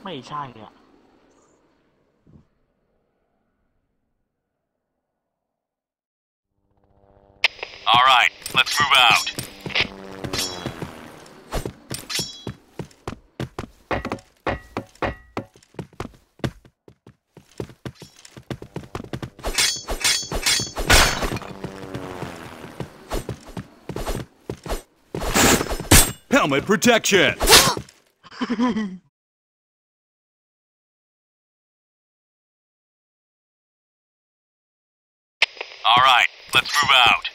ไม่ใช่อ่ะ All right, let's move out. Helmet protection. All right, let's move out.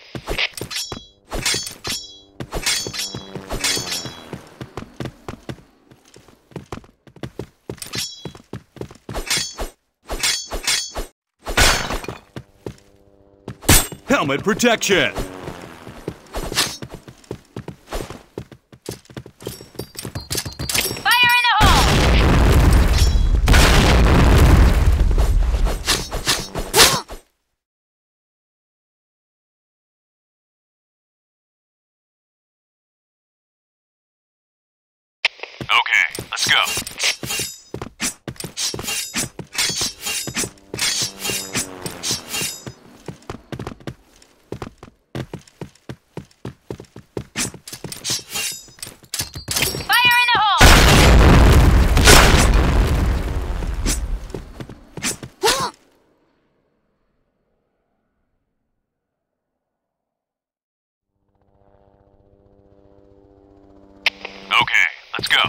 Helmet protection. Fire in the hole. Okay, let's go. Fire in the hole. Okay, let's go.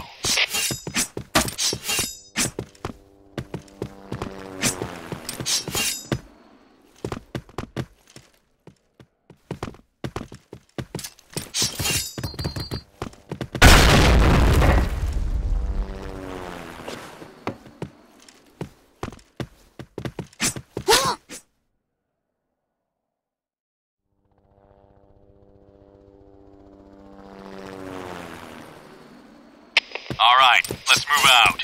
All right, let's move out.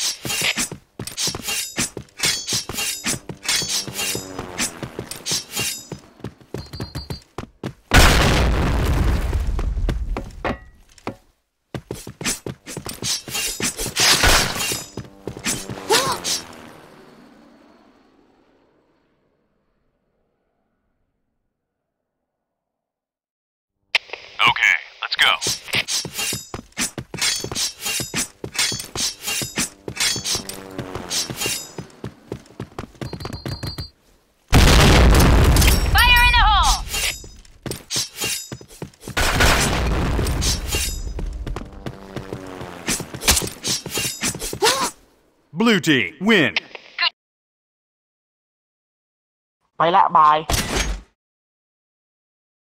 Okay, let's go. Fire in the hole. Blue team, win. ไปละบาย